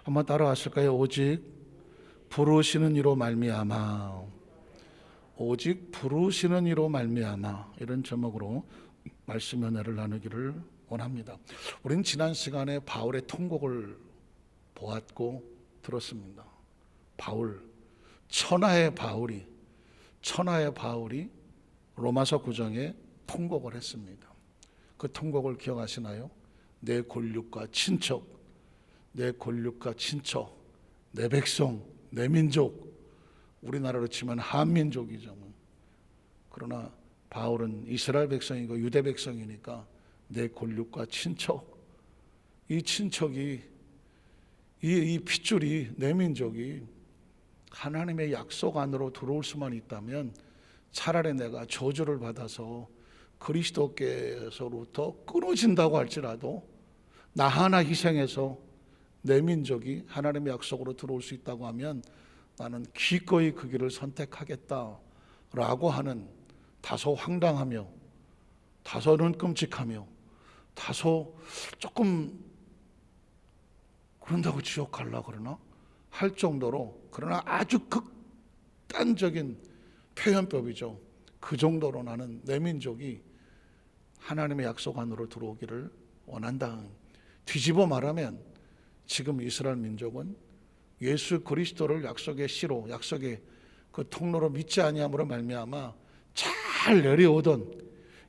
한번 따라하실까요? 오직 부르시는 이로 말미암아. 오직 부르시는 이로 말미암아. 이런 제목으로 말씀 은혜를 나누기를 원합니다. 우리는 지난 시간에 바울의 통곡을 보았고 들었습니다. 바울, 천하의 바울이 로마서 9장에 통곡을 했습니다. 그 통곡을 기억하시나요? 내 권력과 친척, 내 백성, 내 민족, 우리나라로 치면 한민족이죠. 그러나 바울은 이스라엘 백성이고 유대 백성이니까 내 권력과 친척, 이 친척이, 이 핏줄이, 내 민족이 하나님의 약속 안으로 들어올 수만 있다면 차라리 내가 저주를 받아서 그리스도께서로부터 끊어진다고 할지라도 나 하나 희생해서 내 민족이 하나님의 약속으로 들어올 수 있다고 하면 나는 기꺼이 그 길을 선택하겠다라고 하는, 다소 황당하며 다소는 끔찍하며 다소 조금 그런다고 지옥 갈라 그러나 할 정도로, 그러나 아주 극단적인 표현법이죠. 그 정도로 나는 내 민족이 하나님의 약속 안으로 들어오기를 원한다. 뒤집어 말하면 지금 이스라엘 민족은 예수 그리스도를 약속의 씨로, 약속의 그 통로로 믿지 아니함으로 말미암아 잘 내려오던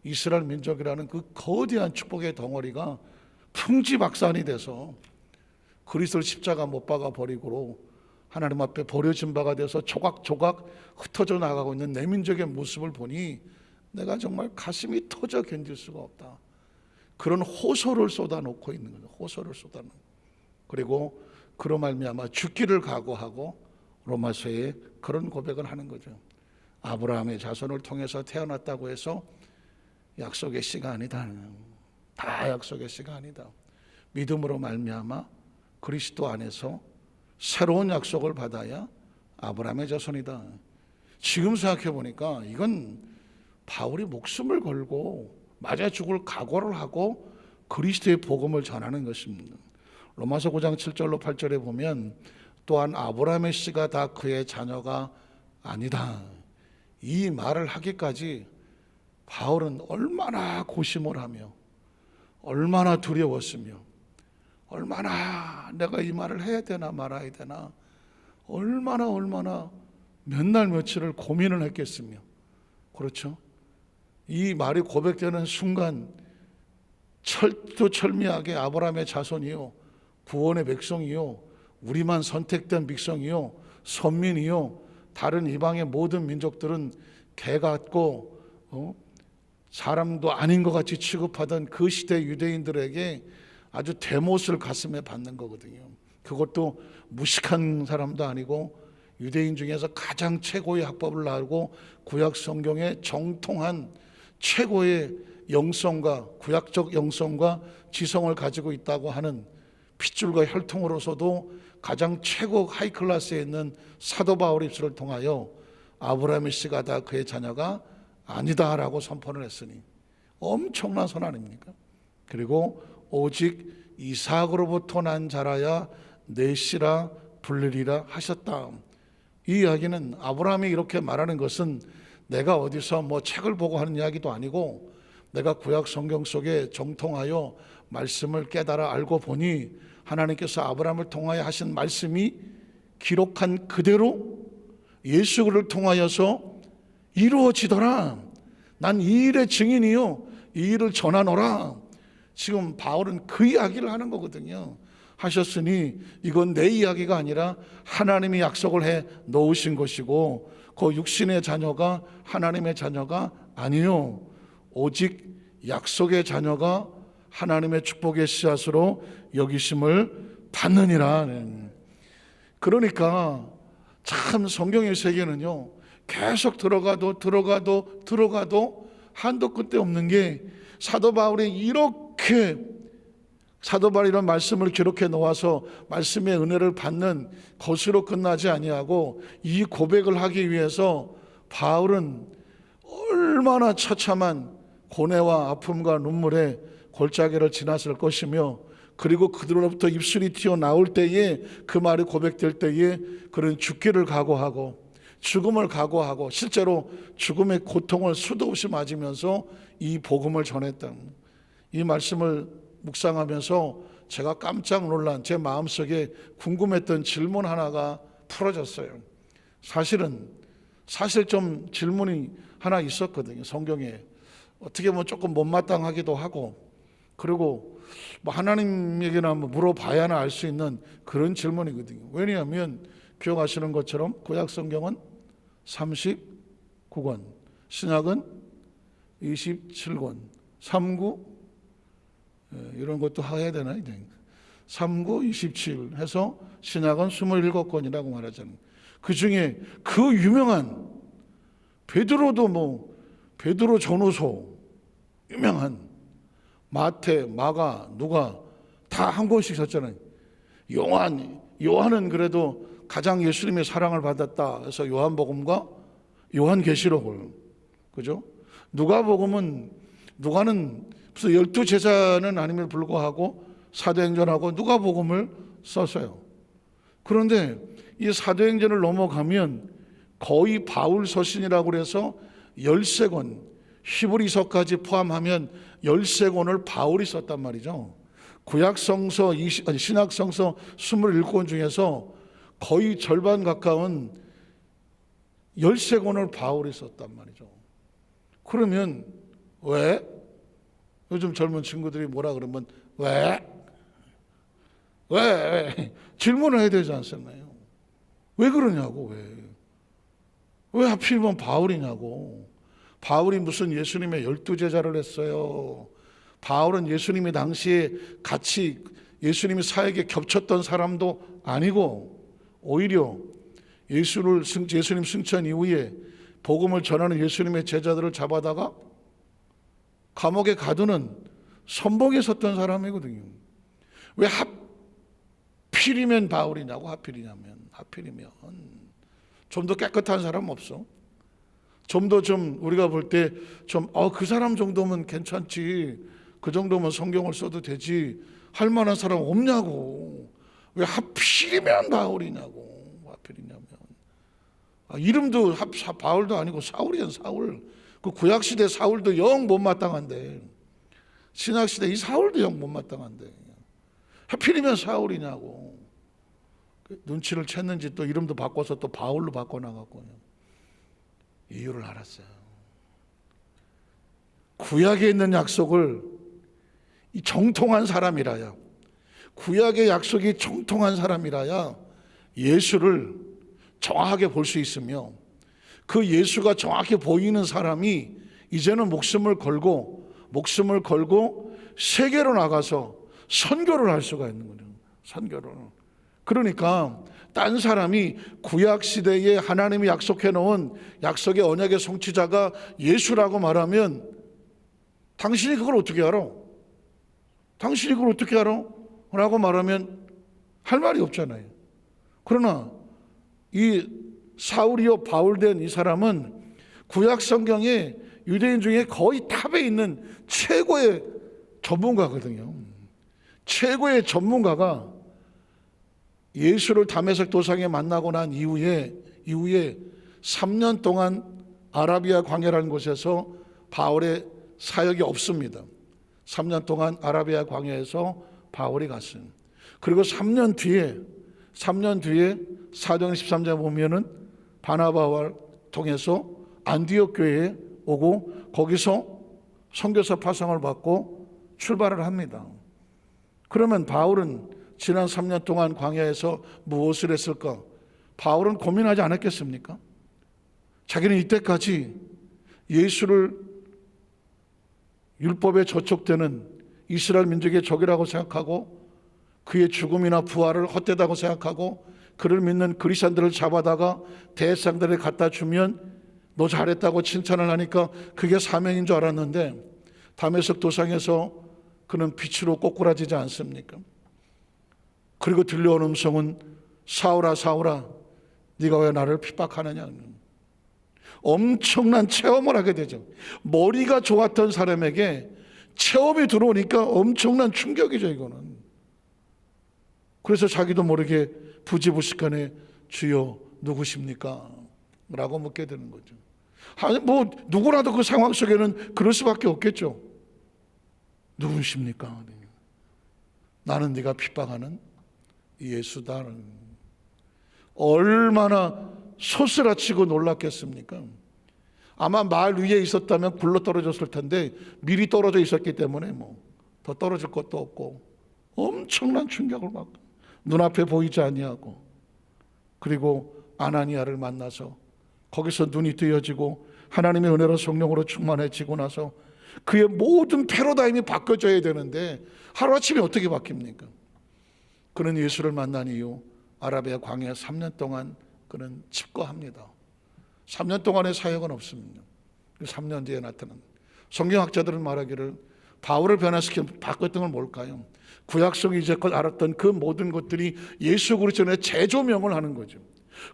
이스라엘 민족이라는 그 거대한 축복의 덩어리가 풍지박산이 돼서 그리스도를 십자가 못 박아 버리고 하나님 앞에 버려진 바가 돼서 조각조각 흩어져 나가고 있는 내 민족의 모습을 보니 내가 정말 가슴이 터져 견딜 수가 없다. 그런 호소를 쏟아놓고 있는 거죠. 호소를 쏟아놓고. 그리고 그로 말미암아 죽기를 각오하고 로마서에 그런 고백을 하는 거죠. 아브라함의 자손을 통해서 태어났다고 해서 약속의 씨가 아니다. 다 약속의 씨가 아니다. 믿음으로 말미암아 그리스도 안에서 새로운 약속을 받아야 아브라함의 자손이다. 지금 생각해 보니까 이건 바울이 목숨을 걸고 맞아 죽을 각오를 하고 그리스도의 복음을 전하는 것입니다. 로마서 9장 7절로 8절에 보면 또한 아브라함의 씨가 다 그의 자녀가 아니다. 이 말을 하기까지 바울은 얼마나 고심을 하며 얼마나 두려웠으며 얼마나 내가 이 말을 해야 되나 말아야 되나 얼마나 몇 날 며칠을 고민을 했겠으며, 그렇죠? 이 말이 고백되는 순간 철두철미하게 아브라함의 자손이요, 구원의 백성이요, 우리만 선택된 백성이요, 선민이요, 다른 이방의 모든 민족들은 개 같고 사람도 아닌 것 같이 취급하던 그 시대 유대인들에게 아주 대못을 가슴에 받는 거거든요. 그것도 무식한 사람도 아니고 유대인 중에서 가장 최고의 학법을 알고 구약 성경에 정통한 최고의 영성과 구약적 영성과 지성을 가지고 있다고 하는 핏줄과 혈통으로서도 가장 최고 하이클래스에 있는 사도 바울 입술을 통하여 아브라함의 씨가 다 그의 자녀가 아니다라고 선포를 했으니 엄청난 선언 아닙니까? 그리고 오직 이삭으로부터 난 자라야 내 씨라 불리리라 하셨다. 이 이야기는 아브라함이 이렇게 말하는 것은 내가 어디서 뭐 책을 보고 하는 이야기도 아니고 내가 구약 성경 속에 정통하여 말씀을 깨달아 알고 보니 하나님께서 아브라함을 통하여 하신 말씀이 기록한 그대로 예수 그리스도를 통하여서 이루어지더라. 난 이 일의 증인이요, 이 일을 전하노라. 지금 바울은 그 이야기를 하는 거거든요. 하셨으니 이건 내 이야기가 아니라 하나님이 약속을 해 놓으신 것이고 그 육신의 자녀가 하나님의 자녀가 아니요, 오직 약속의 자녀가 하나님의 축복의 씨앗으로 여기심을 받느니라. 그러니까 참 성경의 세계는요, 계속 들어가도 한도 끝도 없는 게, 사도 바울이 이렇게 사도 바울이 이런 말씀을 기록해 놓아서 말씀의 은혜를 받는 것으로 끝나지 아니하고 이 고백을 하기 위해서 바울은 얼마나 처참한 고뇌와 아픔과 눈물의 골짜기를 지났을 것이며 그리고 그들로부터 입술이 튀어나올 때에 그 말이 고백될 때에 그런 죽기를 각오하고 죽음을 각오하고 실제로 죽음의 고통을 수도 없이 맞으면서 이 복음을 전했다. 이 말씀을 묵상하면서 제가 깜짝 놀란 제 마음속에 궁금했던 질문 하나가 풀어졌어요. 사실 좀 질문이 하나 있었거든요. 성경에 어떻게 보면 조금 못마땅하기도 하고 그리고 뭐 하나님에게나 물어봐야나 알 수 있는 그런 질문이거든요. 왜냐하면 기억하시는 것처럼 구약 성경은 39권, 신약은 27권, 39 이런 것도 해야 되나? 39, 27 해서 신약은 27권이라고 말하잖아요. 그 중에 그 유명한 베드로 전후서 유명한 마태, 마가, 누가 다 한 권씩 썼잖아요. 요한은 그래도 가장 예수님의 사랑을 받았다 해서 요한복음과 요한계시록을, 그죠? 누가는 무슨 12제자는 아님에도 불구하고 사도행전하고 누가복음을 썼어요. 그런데 이 사도행전을 넘어가면 거의 바울 서신이라고 해서 13권, 히브리서까지 포함하면 13권을 바울이 썼단 말이죠. 구약성서, 신약성서 27권 중에서 거의 절반 가까운 13권을 바울이 썼단 말이죠. 그러면 왜? 요즘 젊은 친구들이 뭐라 그러면 왜? 질문을 해야 되지 않습니까? 왜 그러냐고. 왜 하필이면 바울이냐고. 바울이 무슨 예수님의 12제자를 했어요. 바울은 예수님이 당시에 같이 예수님의 사역에 겹쳤던 사람도 아니고 오히려 예수님 승천 이후에 복음을 전하는 예수님의 제자들을 잡아다가 감옥에 가두는 선봉에 섰던 사람이거든요. 왜 하필이면 바울이냐고. 하필이면 좀 더 깨끗한 사람 없어? 좀 우리가 볼 때 그 사람 정도면 괜찮지, 그 정도면 성경을 써도 되지 할 만한 사람 없냐고. 왜 하필이면 바울이냐고. 하필이냐면 이름도 바울도 아니고 사울이야. 사울. 그 구약시대 사울도 영 못마땅한데 신약시대 이 사울도 영 못마땅한데 하필이면 사울이냐고. 눈치를 챘는지 또 이름도 바꿔서 또 바울로 바꿔나갔고 이유를 알았어요. 구약에 있는 약속을 이 정통한 사람이라야, 구약의 약속이 정통한 사람이라야 예수를 정확하게 볼 수 있으며 그 예수가 정확히 보이는 사람이 이제는 목숨을 걸고 세계로 나가서 선교를 할 수가 있는 거예요. 선교를. 그러니까 딴 사람이 구약 시대에 하나님이 약속해 놓은 약속의 언약의 성취자가 예수라고 말하면 당신이 그걸 어떻게 알아? 라고 말하면 할 말이 없잖아요. 그러나 이 사울이요 바울된 이 사람은 구약 성경에 유대인 중에 거의 탑에 있는 최고의 전문가거든요. 최고의 전문가가 예수를 다메섹 도상에 만나고 난 이후에 3년 동안 아라비아 광야라는 곳에서 바울의 사역이 없습니다. 3년 동안 아라비아 광야에서 바울이 갔어요. 그리고 3년 뒤에 사도행 13장에 보면은 바나바와 통해서 안디옥 교회에 오고 거기서 선교사 파송을 받고 출발을 합니다. 그러면 바울은 지난 3년 동안 광야에서 무엇을 했을까? 바울은 고민하지 않았겠습니까? 자기는 이때까지 예수를 율법에 저촉되는 이스라엘 민족의 적이라고 생각하고 그의 죽음이나 부활을 헛되다고 생각하고 그를 믿는 그리스도인들을 잡아다가 대상들에 갖다 주면 너 잘했다고 칭찬을 하니까 그게 사명인 줄 알았는데 다메섹 도상에서 그는 빛으로 꼬꾸라지지 않습니까? 그리고 들려온 음성은 사울아 사울아 네가 왜 나를 핍박하느냐. 엄청난 체험을 하게 되죠. 머리가 좋았던 사람에게 체험이 들어오니까 엄청난 충격이죠. 이거는 그래서 자기도 모르게 부지불식간에 주여 누구십니까? 라고 묻게 되는 거죠. 아니 뭐 누구라도 그 상황 속에는 그럴 수밖에 없겠죠. 누구십니까? 나는 네가 핍박하는 예수다. 얼마나 소스라치고 놀랐겠습니까? 아마 말 위에 있었다면 굴러 떨어졌을 텐데 미리 떨어져 있었기 때문에 뭐 더 떨어질 것도 없고 엄청난 충격을 받고 눈앞에 보이지 아니하고, 그리고 아나니아를 만나서 거기서 눈이 뜨여지고 하나님의 은혜로 성령으로 충만해지고 나서 그의 모든 패러다임이 바뀌어져야 되는데 하루아침에 어떻게 바뀝니까? 그는 예수를 만난 이후 아라비아 광야 3년 동안 그는 집거합니다. 3년 동안의 사역은 없습니다. 3년 뒤에 나타난, 성경학자들은 말하기를 바울을 변화시킨 바꿨던 건 뭘까요? 구약성이 이제껏 알았던 그 모든 것들이 예수 그리스도의 재조명을 하는 거죠.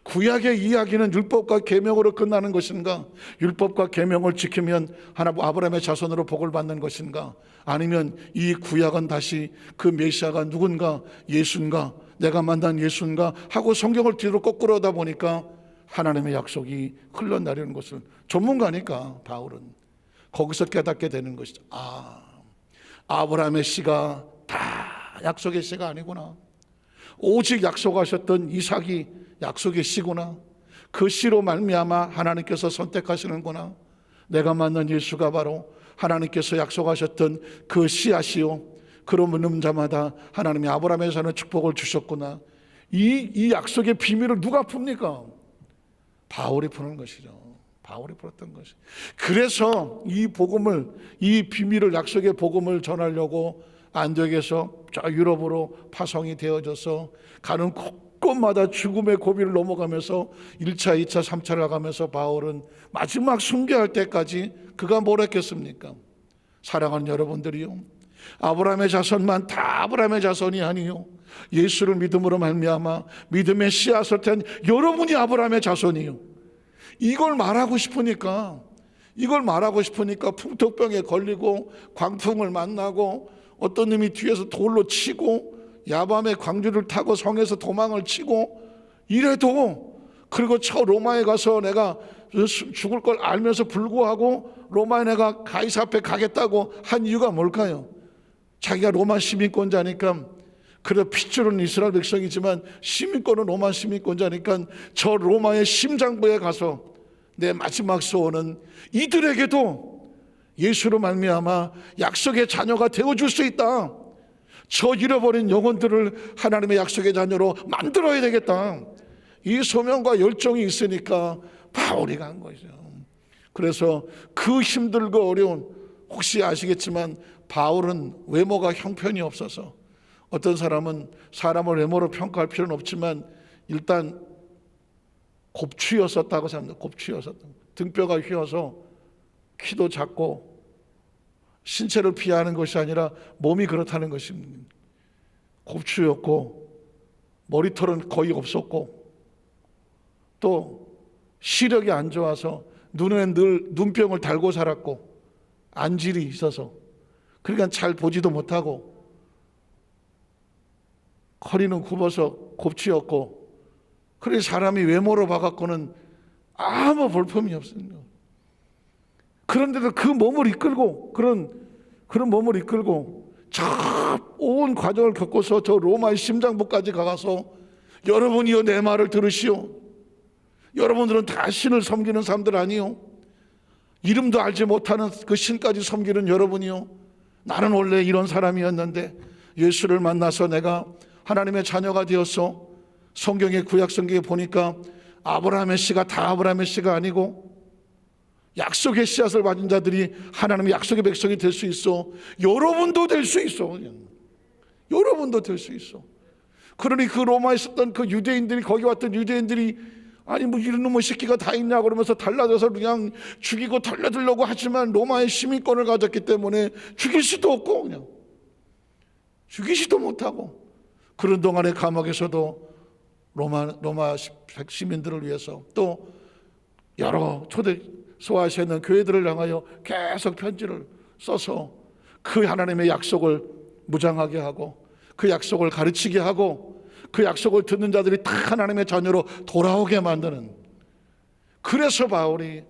구약의 이야기는 율법과 계명으로 끝나는 것인가? 율법과 계명을 지키면 하나님 아브라함의 자손으로 복을 받는 것인가? 아니면 이 구약은 다시 그 메시아가 누군가, 예수인가, 내가 만난 예수인가 하고 성경을 뒤로 거꾸로 하다 보니까 하나님의 약속이 흘러내리는 것을, 전문가니까 바울은 거기서 깨닫게 되는 것이죠. 아브라함의 씨가 다 약속의 씨가 아니구나. 오직 약속하셨던 이삭이 약속의 씨구나. 그 씨로 말미암아 하나님께서 선택하시는구나. 내가 만난 예수가 바로 하나님께서 약속하셨던 그 씨앗이요, 그로 묻는 자마다 하나님이 아브라함에 사는 축복을 주셨구나. 이 약속의 비밀을 누가 풉니까? 바울이 푸는 것이죠. 바울이 풀었던 것이. 그래서 이 복음을, 이 비밀을, 약속의 복음을 전하려고 안디옥에서 저 유럽으로 파송이 되어져서 가는 곳곳마다 죽음의 고비를 넘어가면서 1차, 2차, 3차를 가면서 바울은 마지막 순교할 때까지 그가 뭘 했겠습니까? 사랑하는 여러분들이요, 아브라함의 자손만 다 아브라함의 자손이 아니요, 예수를 믿음으로 말미암아 믿음의 씨앗을 탠 여러분이 아브라함의 자손이요. 이걸 말하고 싶으니까 풍토병에 걸리고 광풍을 만나고 어떤 놈이 뒤에서 돌로 치고 야밤에 광주를 타고 성에서 도망을 치고 이래도, 그리고 로마에 가서 내가 죽을 걸 알면서 불구하고 로마에 내가 가이사 앞에 가겠다고 한 이유가 뭘까요? 자기가 로마 시민권자니까. 그래 핏줄은 이스라엘 백성이지만 시민권은 로마 시민권자니까 저 로마의 심장부에 가서 내 마지막 소원은 이들에게도 예수로 말미암아 약속의 자녀가 되어줄 수 있다. 저 잃어버린 영혼들을 하나님의 약속의 자녀로 만들어야 되겠다. 이 소명과 열정이 있으니까 바울이 간 거죠. 그래서 그 힘들고 어려운, 혹시 아시겠지만 바울은 외모가 형편이 없어서, 어떤 사람은 사람을 외모로 평가할 필요는 없지만 일단 곱추였었다고 생각합니다. 곱추였었다. 등뼈가 휘어서 키도 작고 신체를 피하는 것이 아니라 몸이 그렇다는 것입니다. 곱추였고 머리털은 거의 없었고 또 시력이 안 좋아서 눈에 늘 눈병을 달고 살았고 안질이 있어서 그러니까 잘 보지도 못하고 허리는 굽어서 곱추였고, 그래 사람이 외모로 봐갖고는 아무 볼품이 없습니다. 그런데도 그 몸을 이끌고 그런 몸을 이끌고 저 온 과정을 겪고서 저 로마의 심장부까지 가서 여러분이요 내 말을 들으시오. 여러분들은 다 신을 섬기는 사람들 아니요, 이름도 알지 못하는 그 신까지 섬기는 여러분이요, 나는 원래 이런 사람이었는데 예수를 만나서 내가 하나님의 자녀가 되었어. 성경의 구약 성경에 보니까 아브라함의 씨가 다 아브라함의 씨가 아니고 약속의 씨앗을 받은 자들이 하나님의 약속의 백성이 될 수 있어. 여러분도 될 수 있어. 여러분도 될 수 있어. 그러니 그 로마에 있었던 그 유대인들이, 거기 왔던 유대인들이 아니 뭐 이런 놈의 새끼가 다 있냐 그러면서 달라져서 그냥 죽이고 털려들려고 하지만 로마의 시민권을 가졌기 때문에 죽일 수도 없고 그냥 죽이지도 못하고, 그런 동안의 감옥에서도 로마 시민들을 위해서 또 여러 초대 소아시아는 교회들을 향하여 계속 편지를 써서 그 하나님의 약속을 무장하게 하고 그 약속을 가르치게 하고 그 약속을 듣는 자들이 다 하나님의 자녀로 돌아오게 만드는, 그래서 바울이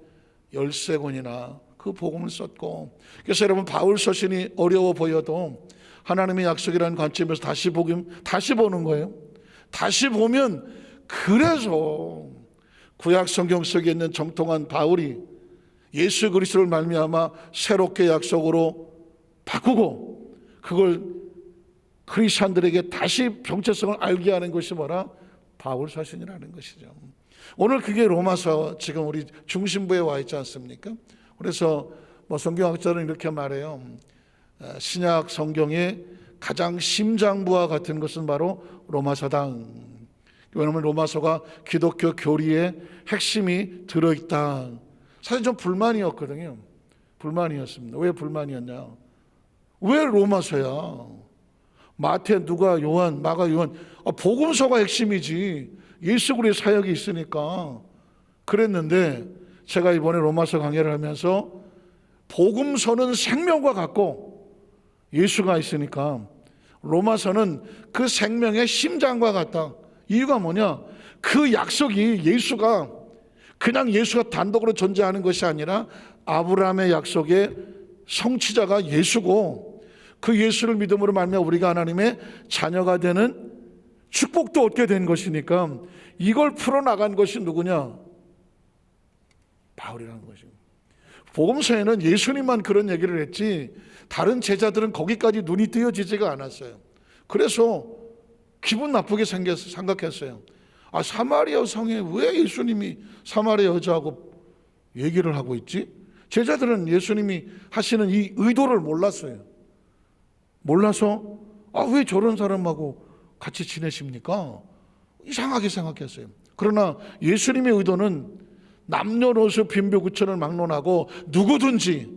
13권이나 그 복음을 썼고, 그래서 여러분 바울 서신이 어려워 보여도 하나님의 약속이라는 관점에서 다시 보는 거예요. 다시 보면, 그래서 구약 성경 속에 있는 정통한 바울이 예수 그리스도를 말미암아 새롭게 약속으로 바꾸고 그걸 크리스천들에게 다시 정체성을 알게 하는 것이 뭐라? 바울 서신이라는 것이죠. 오늘 그게 로마서 지금 우리 중심부에 와 있지 않습니까? 그래서 성경학자는 이렇게 말해요. 신약 성경의 가장 심장부와 같은 것은 바로 로마서다. 왜냐하면 로마서가 기독교 교리의 핵심이 들어있다. 사실 좀 불만이었거든요. 불만이었습니다. 왜 불만이었냐? 왜 로마서야? 마태, 누가, 요한, 마가, 요한, 복음서가 핵심이지. 예수 그리스도의 사역이 있으니까 그랬는데, 제가 이번에 로마서 강의를 하면서 복음서는 생명과 같고 예수가 있으니까 로마서는 그 생명의 심장과 같다. 이유가 뭐냐? 그 약속이 예수가 그냥 예수가 단독으로 존재하는 것이 아니라 아브라함의 약속의 성취자가 예수고, 그 예수를 믿음으로 말미암아 우리가 하나님의 자녀가 되는 축복도 얻게 된 것이니까 이걸 풀어나간 것이 누구냐? 바울이라는 것이고, 복음서에는 예수님만 그런 얘기를 했지 다른 제자들은 거기까지 눈이 띄어지지가 않았어요. 그래서 기분 나쁘게 생각했어요. 사마리아 성에 왜 예수님이 사마리아 여자하고 얘기를 하고 있지? 제자들은 예수님이 하시는 이 의도를 몰랐어요. 몰라서 왜 저런 사람하고 같이 지내십니까? 이상하게 생각했어요. 그러나 예수님의 의도는 남녀노소 빈부구천을 막론하고 누구든지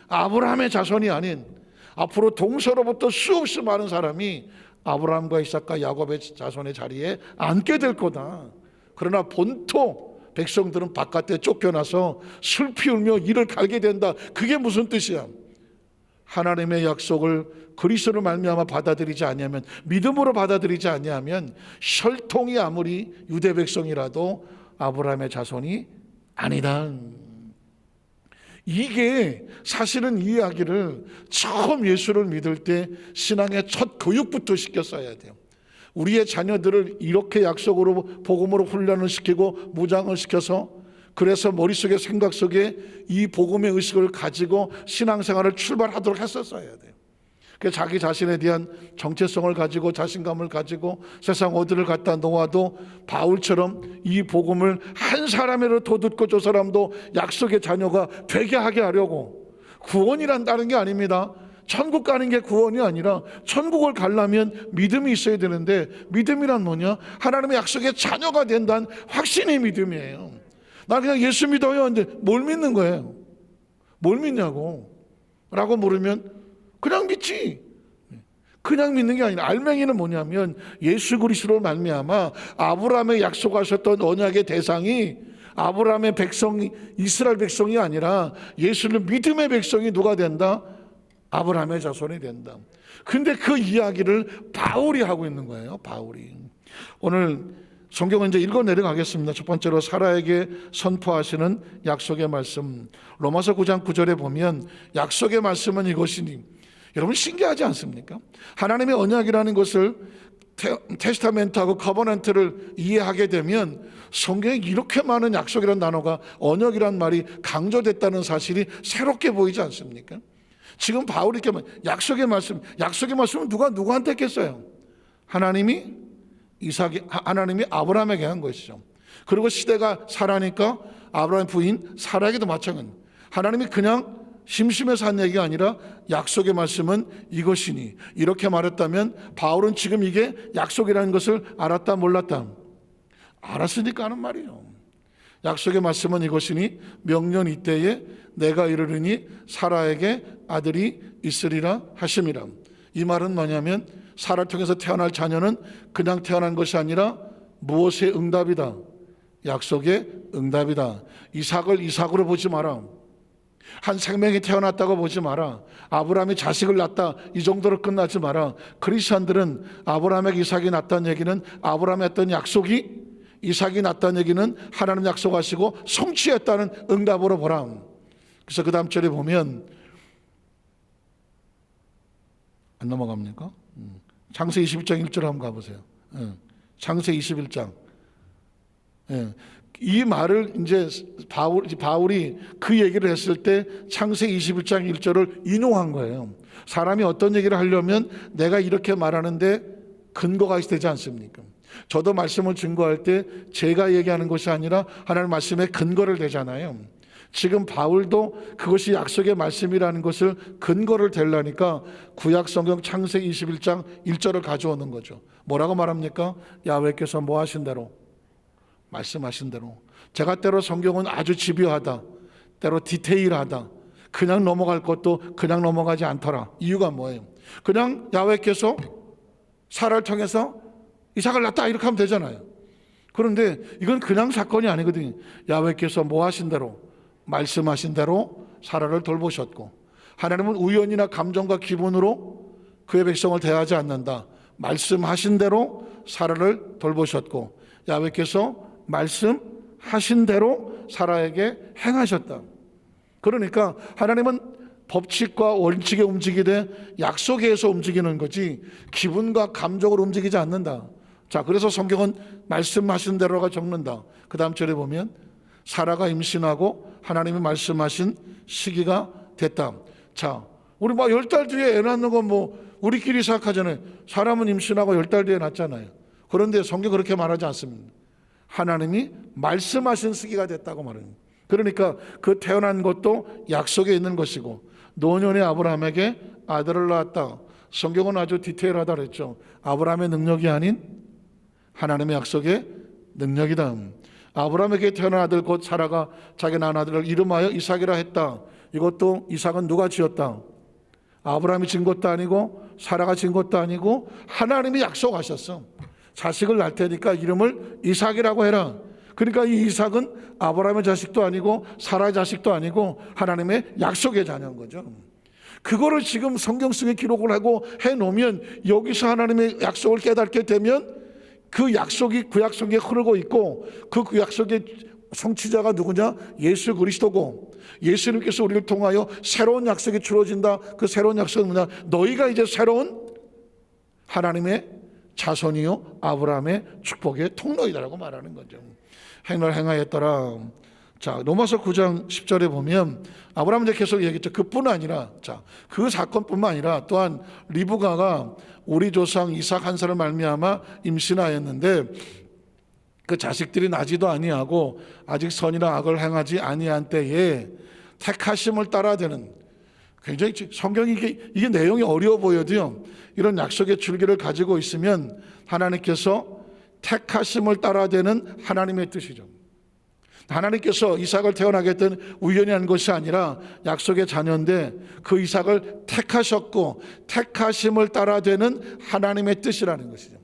아브라함의 자손이 아닌 앞으로 동서로부터 수없이 많은 사람이 아브라함과 이삭과 야곱의 자손의 자리에 앉게 될 거다. 그러나 본토 백성들은 바깥에 쫓겨나서 슬피 울며 이를 갈게 된다. 그게 무슨 뜻이야? 하나님의 약속을 그리스도로 말미암아 받아들이지 아니하면, 믿음으로 받아들이지 아니하면 혈통이 아무리 유대 백성이라도 아브라함의 자손이 아니다. 이게 사실은 이 이야기를 처음 예수를 믿을 때 신앙의 첫 교육부터 시켰어야 돼요. 우리의 자녀들을 이렇게 약속으로 복음으로 훈련을 시키고 무장을 시켜서, 그래서 머릿속에 생각 속에 이 복음의 의식을 가지고 신앙생활을 출발하도록 했었어야 돼요. 자기 자신에 대한 정체성을 가지고 자신감을 가지고 세상 어디를 갖다 놓아도 바울처럼 이 복음을 한 사람이라도 더 듣고 저 사람도 약속의 자녀가 되게 하게 하려고, 구원이란 다른 게 아닙니다. 천국 가는 게 구원이 아니라 천국을 가려면 믿음이 있어야 되는데, 믿음이란 뭐냐? 하나님의 약속의 자녀가 된다는 확신의 믿음이에요. 나 그냥 예수 믿어요. 근데 뭘 믿는 거예요? 뭘 믿냐고 라고 물으면 그냥 믿지. 그냥 믿는 게 아니라 알맹이는 뭐냐면 예수 그리스도로 말미암아 아브라함의 약속하셨던 언약의 대상이 아브라함의 백성이, 이스라엘 백성이 아니라 예수는 믿음의 백성이 누가 된다? 아브라함의 자손이 된다. 근데 그 이야기를 바울이 하고 있는 거예요. 바울이. 오늘 성경을 이제 읽어 내려가겠습니다. 첫 번째로 사라에게 선포하시는 약속의 말씀. 로마서 9장 9절에 보면 약속의 말씀은 이것이니, 여러분 신기하지 않습니까? 하나님의 언약이라는 것을 테스타멘트하고 커버넌트를 이해하게 되면 성경에 이렇게 많은 약속이라는 단어가, 언약이라는 말이 강조됐다는 사실이 새롭게 보이지 않습니까? 지금 바울이 이렇게 약속의 말씀은 누가 누구한테 했겠어요? 하나님이 아브라함에게 한 것이죠. 그리고 시대가 사라니까 아브라함 부인 사라에게도 마찬가지입니다. 하나님이 그냥 심심해서 한 얘기가 아니라 약속의 말씀은 이것이니, 이렇게 말했다면 바울은 지금 이게 약속이라는 것을 알았다 몰랐다? 알았으니까 하는 말이에요. 약속의 말씀은 이것이니 명년 이때에 내가 이르르니 사라에게 아들이 있으리라 하심이라. 이 말은 뭐냐면 사라를 통해서 태어날 자녀는 그냥 태어난 것이 아니라 무엇의 응답이다? 약속의 응답이다. 이삭을 이삭으로 보지 마라. 한 생명이 태어났다고 보지 마라. 아브라함이 자식을 낳았다 이 정도로 끝나지 마라. 크리스천들은 아브라함에게 이삭이 낳았다는 얘기는 아브라함에 했던 약속이 이삭이 낳았다는 얘기는 하나님 약속하시고 성취했다는 응답으로 보라. 그래서 그 다음 절에 보면 안 넘어갑니까? 창세기 21장 1절 한번 가보세요. 창세기 21장. 이 말을 이제 바울이 그 얘기를 했을 때 창세기 21장 1절을 인용한 거예요. 사람이 어떤 얘기를 하려면 내가 이렇게 말하는데 근거가 있어야 되지 않습니까? 저도 말씀을 증거할 때 제가 얘기하는 것이 아니라 하나님 말씀에 근거를 대잖아요. 지금 바울도 그것이 약속의 말씀이라는 것을 근거를 대려니까 구약 성경 창세기 21장 1절을 가져오는 거죠. 뭐라고 말합니까? 야훼께서 뭐 하신 대로 말씀하신 대로. 제가 때로 성경은 아주 집요하다, 때로 디테일하다, 그냥 넘어갈 것도 그냥 넘어가지 않더라. 이유가 뭐예요? 그냥 야훼께서 사라를 통해서 이삭을 낳았다 이렇게 하면 되잖아요. 그런데 이건 그냥 사건이 아니거든요. 야훼께서 뭐 하신 대로 말씀하신 대로 사라를 돌보셨고, 하나님은 우연이나 감정과 기분으로 그의 백성을 대하지 않는다. 말씀하신 대로 사라를 돌보셨고, 야훼께서 말씀하신 대로 사라에게 행하셨다. 그러니까 하나님은 법칙과 원칙에 움직이되 약속에 의해서 움직이는 거지 기분과 감정으로 움직이지 않는다. 자, 그래서 성경은 말씀하신 대로가 적는다. 그 다음 절에 보면 사라가 임신하고 하나님이 말씀하신 시기가 됐다. 자, 우리 막 10달 뒤에 애 낳는 건 뭐 우리끼리 생각하잖아요. 사람은 임신하고 10달 뒤에 낳잖아요. 그런데 성경 그렇게 말하지 않습니다. 하나님이 말씀하신 시기가 됐다고 말합니다. 그러니까 그 태어난 것도 약속에 있는 것이고, 노년의 아브라함에게 아들을 낳았다. 성경은 아주 디테일하다 그랬죠. 아브라함의 능력이 아닌 하나님의 약속의 능력이다. 아브라함에게 태어난 아들 곧 사라가 자기 낳은 아들을 이름하여 이삭이라 했다. 이것도 이삭은 누가 지었다? 아브라함이 진 것도 아니고 사라가 진 것도 아니고 하나님이 약속하셨어. 자식을 낳을 테니까 이름을 이삭이라고 해라. 그러니까 이 이삭은 아브라함의 자식도 아니고 사라의 자식도 아니고 하나님의 약속의 자녀인 거죠. 그거를 지금 성경 속에 기록을 하고 해놓으면 여기서 하나님의 약속을 깨닫게 되면 그 약속이 구약 성경에 흐르고 있고 그 약속의 성취자가 누구냐? 예수 그리스도고, 예수님께서 우리를 통하여 새로운 약속이 주어진다. 그 새로운 약속은 뭐냐? 너희가 이제 새로운 하나님의 자손이요 아브라함의 축복의 통로이다라고 말하는 거죠. 행을 행하였더라. 자, 로마서 9장 10절에 보면 아브라함은 이제 계속 얘기했죠. 그뿐 아니라, 자, 그 사건뿐만 아니라 또한 리브가가 우리 조상 이삭 한 살을 말미암아 임신하였는데 그 자식들이 나지도 아니하고 아직 선이나 악을 행하지 아니한 때에 택하심을 따라되는, 굉장히 성경이 이게 내용이 어려워 보여도요, 이런 약속의 줄기를 가지고 있으면 하나님께서 택하심을 따라되는 하나님의 뜻이죠. 하나님께서 이삭을 태어나게 했던 우연히 한 것이 아니라 약속의 자녀인데 그 이삭을 택하셨고 택하심을 따라되는 하나님의 뜻이라는 것이죠.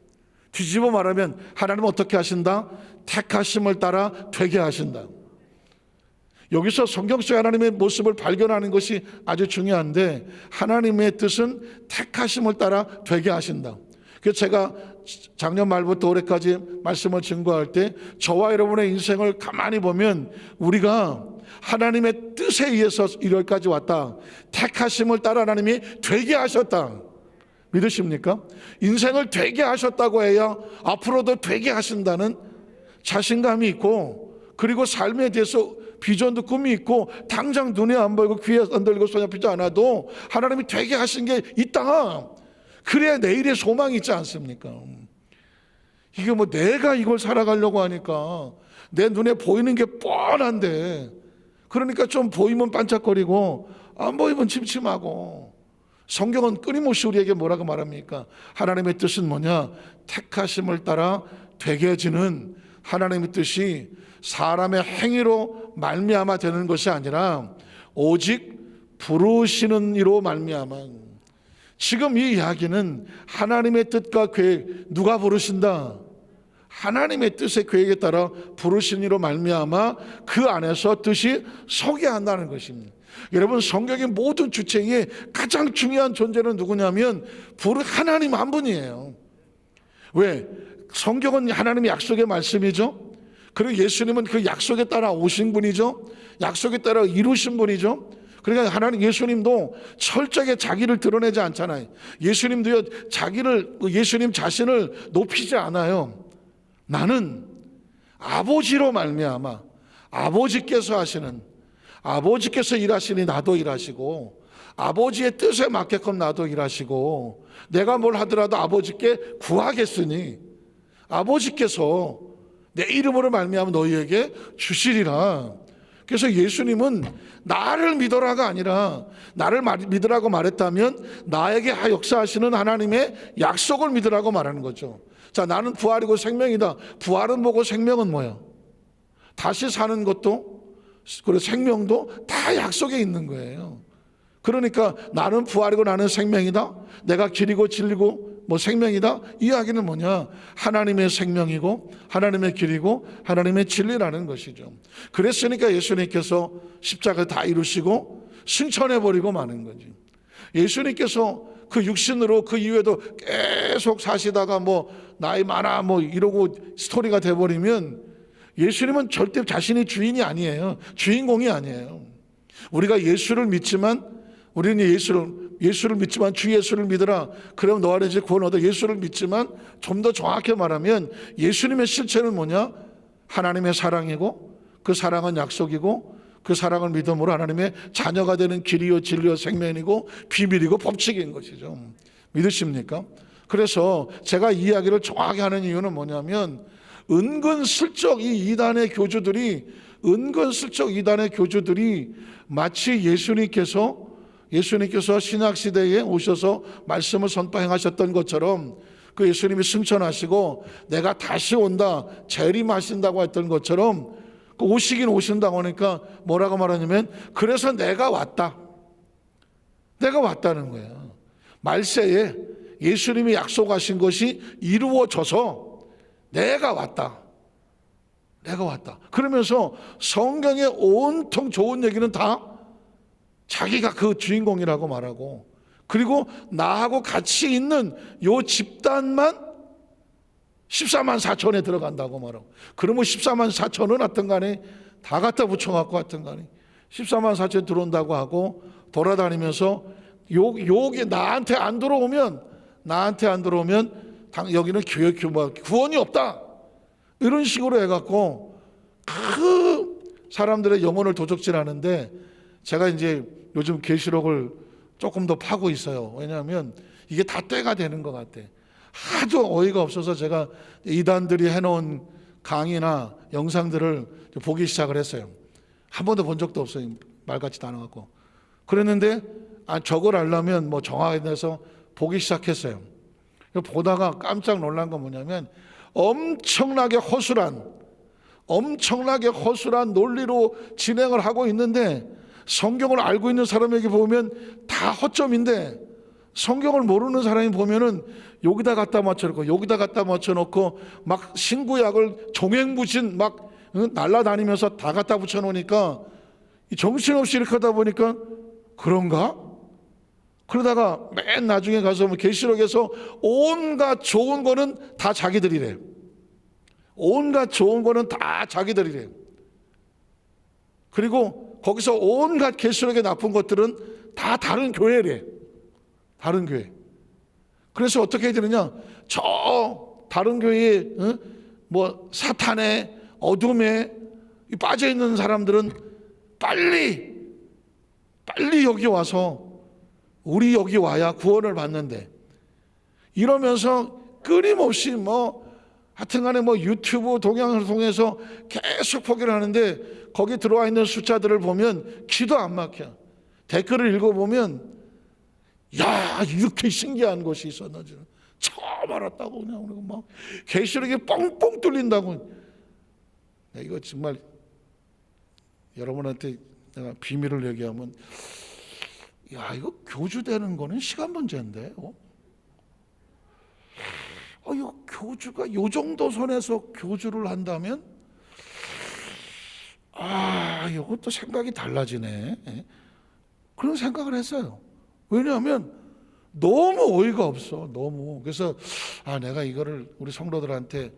뒤집어 말하면 하나님은 어떻게 하신다? 택하심을 따라 되게 하신다. 여기서 성경 속 하나님의 모습을 발견하는 것이 아주 중요한데, 하나님의 뜻은 택하심을 따라 되게 하신다. 그래서 제가 작년 말부터 올해까지 말씀을 증거할 때 저와 여러분의 인생을 가만히 보면 우리가 하나님의 뜻에 의해서 이럴까지 왔다. 택하심을 따라 하나님이 되게 하셨다. 믿으십니까? 인생을 되게 하셨다고 해야 앞으로도 되게 하신다는 자신감이 있고, 그리고 삶에 대해서 비전도 꿈이 있고, 당장 눈에 안 보이고 귀에 안 들리고 손에 잡히지 않아도 하나님이 되게 하신 게 있다. 그래야 내일의 소망이 있지 않습니까? 이게 뭐 내가 이걸 살아가려고 하니까 내 눈에 보이는 게 뻔한데, 그러니까 좀 보이면 반짝거리고 안 보이면 침침하고. 성경은 끊임없이 우리에게 뭐라고 말합니까? 하나님의 뜻은 뭐냐? 택하심을 따라 되게 해지는 하나님의 뜻이 사람의 행위로 말미암아 되는 것이 아니라 오직 부르시는 이로 말미암아. 지금 이 이야기는 하나님의 뜻과 계획, 누가 부르신다? 하나님의 뜻의 계획에 따라 부르신 이로 말미암아 그 안에서 뜻이 서게 한다는 것입니다. 여러분, 성경의 모든 주체에 가장 중요한 존재는 누구냐면 하나님 한 분이에요. 왜? 성경은 하나님의 약속의 말씀이죠. 그리고 예수님은 그 약속에 따라 오신 분이죠. 약속에 따라 이루신 분이죠. 그러니까 예수님도 철저하게 자기를 드러내지 않잖아요. 예수님도요, 예수님 자신을 높이지 않아요. 나는 아버지로 말미암아 아버지께서 일하시니 나도 일하시고, 아버지의 뜻에 맞게끔 나도 일하시고, 내가 뭘 하더라도 아버지께 구하겠으니 아버지께서 내 이름으로 말미암아 너희에게 주시리라. 그래서 예수님은 나를 믿어라가 아니라, 나를 믿으라고 말했다면 나에게 역사하시는 하나님의 약속을 믿으라고 말하는 거죠. 자, 나는 부활이고 생명이다. 부활은 뭐고 생명은 뭐야? 다시 사는 것도 그리고 생명도 다 약속에 있는 거예요. 그러니까 나는 부활이고 나는 생명이다, 내가 길이고 진리고 생명이다, 이 이야기는 뭐냐? 하나님의 생명이고 하나님의 길이고 하나님의 진리라는 것이죠. 그랬으니까 예수님께서 십자가를 다 이루시고 승천해버리고 마는 거지. 예수님께서 그 육신으로 그 이후에도 계속 사시다가 나이 많아 이러고 스토리가 돼버리면 예수님은 절대 자신이 주인이 아니에요. 주인공이 아니에요. 우리가 예수를 믿지만, 우리는 예수를 믿지만 주 예수를 믿으라, 그럼 너 안에 이제 구원 얻어. 예수를 믿지만 좀 더 정확히 말하면 예수님의 실체는 뭐냐? 하나님의 사랑이고, 그 사랑은 약속이고, 그 사랑을 믿음으로 하나님의 자녀가 되는 길이요 진리요 생명이고 비밀이고 법칙인 것이죠. 믿으십니까? 그래서 제가 이 이야기를 정확히 하는 이유는 뭐냐면, 은근슬쩍 이단의 교주들이 마치 예수님께서 신약시대에 오셔서 말씀을 선포 행하셨던 것처럼, 그 예수님이 승천하시고 내가 다시 온다, 재림하신다고 했던 것처럼, 그 오시긴 오신다고 하니까 뭐라고 말하냐면, 그래서 내가 왔다는 거예요. 말세에 예수님이 약속하신 것이 이루어져서 내가 왔다. 그러면서 성경의 온통 좋은 얘기는 다 자기가 그 주인공이라고 말하고, 그리고 나하고 같이 있는 요 집단만 14만 4천에 들어간다고 말하고, 그러면 14만 4천은 하여튼 간에 다 갖다 붙여갖고 하여튼 간에 14만 4천 들어온다고 하고 돌아다니면서 여기 나한테 안 들어오면 여기는 교회 구원이 없다, 이런 식으로 해갖고 그 사람들의 영혼을 도적질하는데, 제가 이제 요즘 계시록을 조금 더 파고 있어요. 왜냐하면 이게 다 때가 되는 것 같아. 하도 어이가 없어서 제가 이단들이 해놓은 강의나 영상들을 보기 시작을 했어요. 한 번도 본 적도 없어요. 말같지도 않아갖고. 그랬는데 저걸 알려면 정확하게 돼서 보기 시작했어요. 보다가 깜짝 놀란 건 뭐냐면, 엄청나게 허술한 논리로 진행을 하고 있는데, 성경을 알고 있는 사람에게 보면 다 허점인데, 성경을 모르는 사람이 보면은 여기다 갖다 맞춰놓고 여기다 갖다 맞춰놓고 막 신구약을 종횡무진 막 날라다니면서 다 갖다 붙여놓으니까 정신없이 이렇게 하다 보니까, 그런가? 그러다가 맨 나중에 가서 계시록에서 온갖 좋은 거는 다 자기들이래. 그리고 거기서 온갖 계시록에 나쁜 것들은 다 다른 교회래. 다른 교회. 그래서 어떻게 해야 되느냐? 저 다른 교회에 사탄의 어둠에 빠져 있는 사람들은 빨리 여기 와서, 우리 여기 와야 구원을 받는데, 이러면서 끊임없이 하여튼간에 유튜브 동영상을 통해서 계속 포기를 하는데, 거기 들어와 있는 숫자들을 보면 기도 안 막혀. 댓글을 읽어보면, 야, 이렇게 신기한 것이 있었나, 처음 알았다고 그냥 막 계시록이 뻥뻥 뚫린다고. 이거 정말 여러분한테 내가 비밀을 얘기하면, 야, 이거 교주 되는 거는 시간 문제인데, 이 교주가 요 정도 선에서 교주를 한다면 이것도 생각이 달라지네. 그런 생각을 했어요. 왜냐하면 너무 어이가 없어. 너무. 그래서 내가 이거를 우리 성도들한테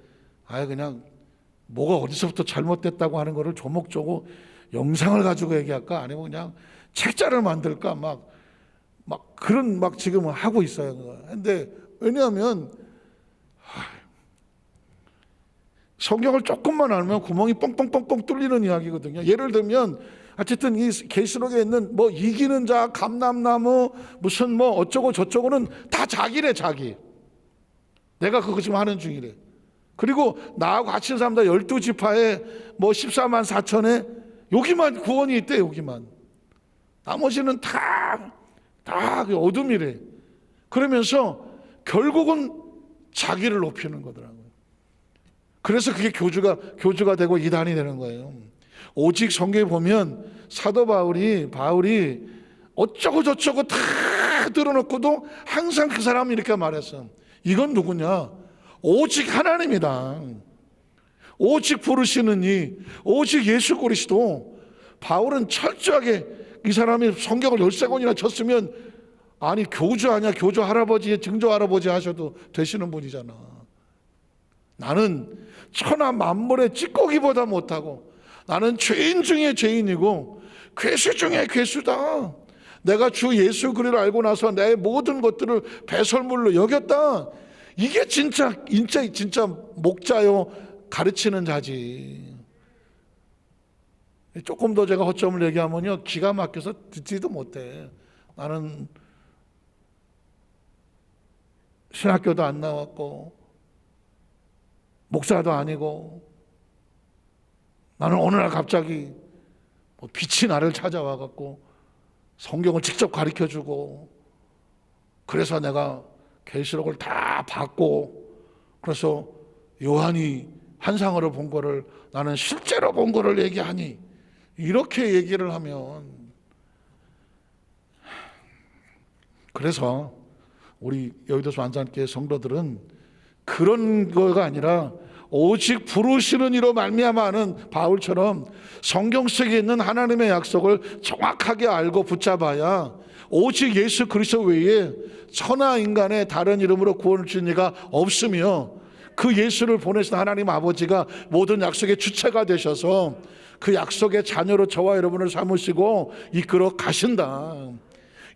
그냥 뭐가 어디서부터 잘못됐다고 하는 거를 조목조목 영상을 가지고 얘기할까? 아니면 그냥 책자를 만들까? 막 그런 지금 하고 있어요. 근데 왜냐하면 성경을 조금만 알면 구멍이 뻥뻥뻥뻥 뚫리는 이야기거든요. 예를 들면 어쨌든 이 계시록에 있는 이기는 자, 감람나무, 무슨 어쩌고 저쩌고는 다 자기래, 자기. 내가 그거 지금 하는 중이래. 그리고 나하고 같이 있는 사람들 12지파에 14만 4천에 여기만 구원이 있대, 여기만. 나머지는 다 어둠이래. 그러면서 결국은 자기를 높이는 거더라고요. 그래서 그게 교주가 되고 이단이 되는 거예요. 오직 성경에 보면 사도 바울이 어쩌고 저쩌고 다 들어놓고도 항상 그 사람이 이렇게 말했어. 이건 누구냐? 오직 하나님이다. 오직 부르시는 이, 오직 예수 그리스도. 바울은 철저하게 이 사람이 성경을 13권이나 쳤으면 교주 아니야, 교주 할아버지, 증조 할아버지 하셔도 되시는 분이잖아. 나는 천하 만물의 찌꺼기보다 못하고, 나는 죄인 중에 죄인이고 괴수 중에 괴수다. 내가 주 예수 그리스도를 알고 나서 내 모든 것들을 배설물로 여겼다. 이게 진짜 목자요, 가르치는 자지. 조금 더 제가 허점을 얘기하면요, 기가 막혀서 듣지도 못해. 나는 신학교도 안 나왔고 목사도 아니고, 나는 어느 날 갑자기 빛이 나를 찾아와 갖고 성경을 직접 가르쳐주고, 그래서 내가 계시록을 다 받고, 그래서 요한이 환상으로 본 거를 나는 실제로 본 거를 얘기하니, 이렇게 얘기를 하면, 그래서 우리 여의도서 완산교회 성도들은 그런 거가 아니라 오직 부르시는 이로 말미암아 하는 바울처럼 성경 속에 있는 하나님의 약속을 정확하게 알고 붙잡아야 오직 예수 그리스도 외에 천하 인간의 다른 이름으로 구원을 주는 이가 없으며, 그 예수를 보내신 하나님 아버지가 모든 약속의 주체가 되셔서 그 약속의 자녀로 저와 여러분을 삼으시고 이끌어 가신다.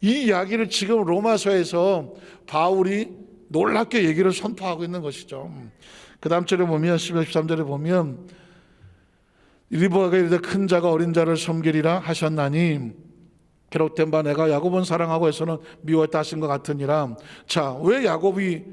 이 이야기를 지금 로마서에서 바울이 놀랍게 얘기를 선포하고 있는 것이죠. 그 다음 절에 보면 12절 13절에 보면 이리보아가 이르되 큰 자가 어린 자를 섬기리라 하셨나니 기록된 바 내가 야곱은 사랑하고 에서는 미워했다 하신 것 같으니라. 자, 왜 야곱이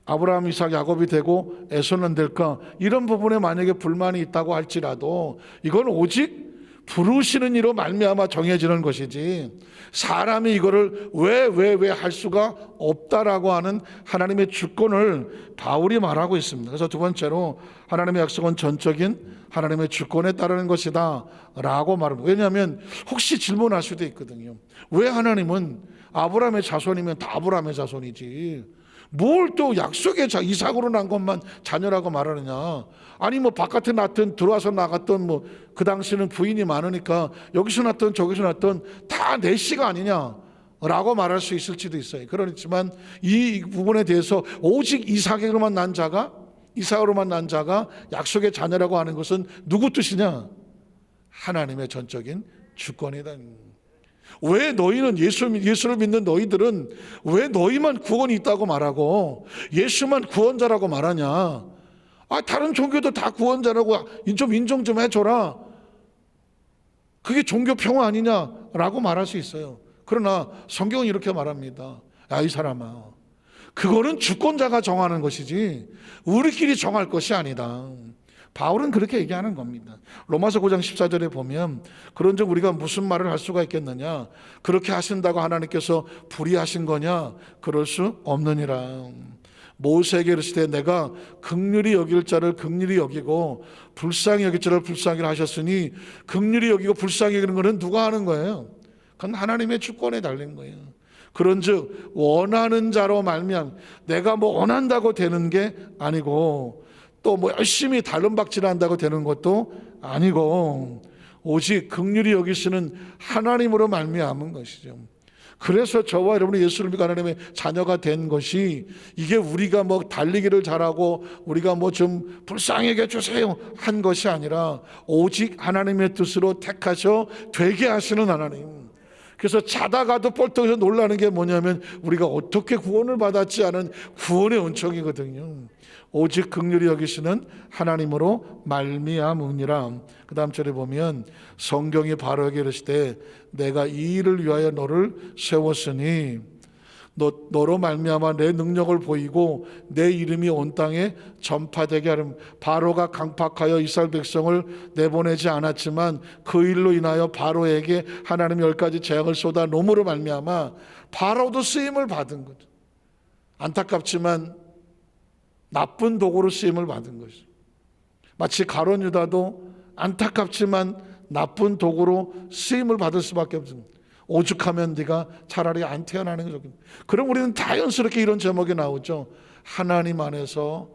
아브라함, 이삭, 야곱이 되고 에서는 될까? 이런 부분에 만약에 불만이 있다고 할지라도 이건 오직 부르시는 이로 말미암아 정해지는 것이지, 사람이 이거를 왜 할 수가 없다라고 하는 하나님의 주권을 바울이 말하고 있습니다. 그래서 두 번째로 하나님의 약속은 전적인 하나님의 주권에 따르는 것이다 라고 말합니다. 왜냐하면 혹시 질문할 수도 있거든요. 왜 하나님은 아브라함의 자손이면 다 아브라함의 자손이지 뭘 또 약속의 이삭으로 난 것만 자녀라고 말하느냐? 아니 바깥에 낳든 들어와서 나갔던 그 당시는 부인이 많으니까 여기서 낳든 저기서 낳든 다 내 씨가 아니냐라고 말할 수 있을지도 있어요. 그렇지만 이 부분에 대해서 오직 이삭으로만 난 자가 약속의 자녀라고 하는 것은 누구 뜻이냐? 하나님의 전적인 주권이다. 왜 너희는 예수를 믿는 너희들은 왜 너희만 구원이 있다고 말하고 예수만 구원자라고 말하냐? 다른 종교도 다 구원자라고 좀 인정 좀 해줘라. 그게 종교 평화 아니냐라고 말할 수 있어요. 그러나 성경은 이렇게 말합니다. 이 사람아, 그거는 주권자가 정하는 것이지 우리끼리 정할 것이 아니다. 바울은 그렇게 얘기하는 겁니다. 로마서 9장 14절에 보면 그런즉 우리가 무슨 말을 할 수가 있겠느냐? 그렇게 하신다고 하나님께서 불의하신 거냐? 그럴 수 없느니라. 모세에게 이르시되 내가 긍휼히 여길 자를 긍휼히 여기고 불쌍히 여길 자를 불쌍히 하셨으니, 긍휼히 여기고 불쌍히 여기는 것은 누가 하는 거예요? 그건 하나님의 주권에 달린 거예요. 그런즉 원하는 자로 말미암 내가 뭐 원한다고 되는 게 아니고 또 뭐 열심히 달름박질한다고 되는 것도 아니고 오직 긍휼히 여기시는 하나님으로 말미암은 것이죠. 그래서 저와 여러분이 예수를 믿고 하나님의 자녀가 된 것이 이게 우리가 뭐 달리기를 잘하고 우리가 뭐 좀 불쌍하게 해주세요 한 것이 아니라 오직 하나님의 뜻으로 택하셔 되게 하시는 하나님. 그래서 자다가도 뻘떡해서 놀라는 게 뭐냐면 우리가 어떻게 구원을 받았지 않은 구원의 은총이거든요. 오직 긍휼히 여기시는 하나님으로 말미암으니라. 그 다음 절에 보면 성경이 바로에게 이르시되 내가 이 일을 위하여 너를 세웠으니 너로 말미암아 내 능력을 보이고 내 이름이 온 땅에 전파되게 하름. 바로가 강팍하여 이스라엘 백성을 내보내지 않았지만 그 일로 인하여 바로에게 하나님이 10가지 재앙을 쏟아 놓음으로 말미암아 바로도 쓰임을 받은 거죠. 안타깝지만 나쁜 도구로 쓰임을 받은 것이죠. 마치 가룟 유다도 안타깝지만 나쁜 도구로 쓰임을 받을 수밖에 없습니다. 오죽하면 네가 차라리 안 태어나는 게 좋겠다. 그럼 우리는 자연스럽게 이런 제목이 나오죠. 하나님 안에서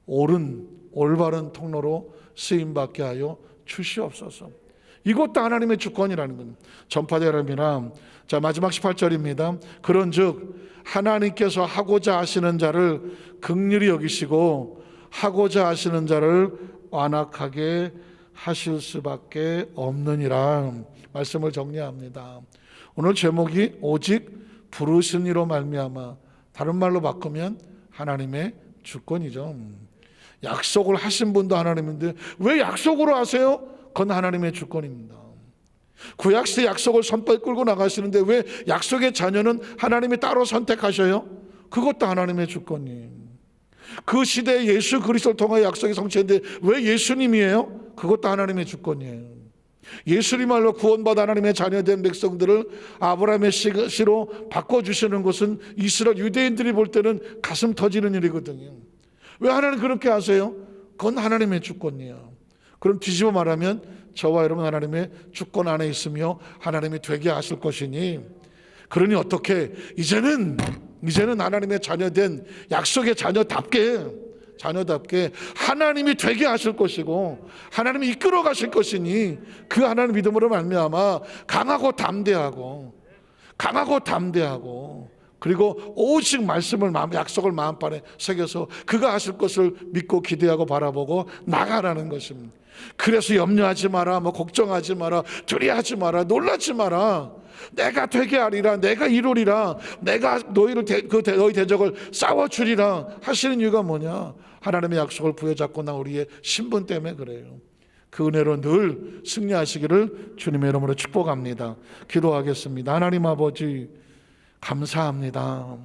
옳은 올바른 통로로 쓰임받게 하여 주시옵소서. 이것도 하나님의 주권이라는 겁니다. 전파자 여러분이라. 자, 마지막 18절입니다. 그런즉 하나님께서 하고자 하시는 자를 긍휼히 여기시고 하고자 하시는 자를 완악하게 하실 수밖에 없느니라. 말씀을 정리합니다. 오늘 제목이 오직 부르신 이로 말미암아, 다른 말로 바꾸면 하나님의 주권이죠. 약속을 하신 분도 하나님인데 왜 약속으로 하세요? 그건 하나님의 주권입니다. 구약시대 약속을 손발 끌고 나가시는데 왜 약속의 자녀는 하나님이 따로 선택하셔요? 그것도 하나님의 주권이에요. 그 시대에 예수 그리스도를 통하여 약속이 성취했는데 왜 예수님이에요? 그것도 하나님의 주권이에요. 예수님말로 구원받아 하나님의 자녀된 백성들을 아브라함의 씨로 바꿔주시는 것은 이스라엘 유대인들이 볼 때는 가슴 터지는 일이거든요. 왜 하나님 그렇게 하세요? 그건 하나님의 주권이에요. 그럼 뒤집어 말하면 저와 여러분 하나님의 주권 안에 있으며 하나님이 되게 하실 것이니, 그러니 어떻게 이제는 하나님의 자녀된 약속의 자녀답게 하나님이 되게 하실 것이고 하나님이 이끌어 가실 것이니 그 하나님 믿음으로 말미암아 강하고 담대하고 그리고 오직 말씀을 약속을 마음판에 새겨서 그가 하실 것을 믿고 기대하고 바라보고 나가라는 것입니다. 그래서 염려하지 마라, 뭐 걱정하지 마라, 두려워하지 마라, 놀라지 마라. 내가 되게 하리라, 내가 이루리라, 내가 너희 대적을 싸워주리라 하시는 이유가 뭐냐? 하나님의 약속을 부여잡고 난 우리의 신분 때문에 그래요. 그 은혜로 늘 승리하시기를 주님의 이름으로 축복합니다. 기도하겠습니다. 하나님 아버지 감사합니다.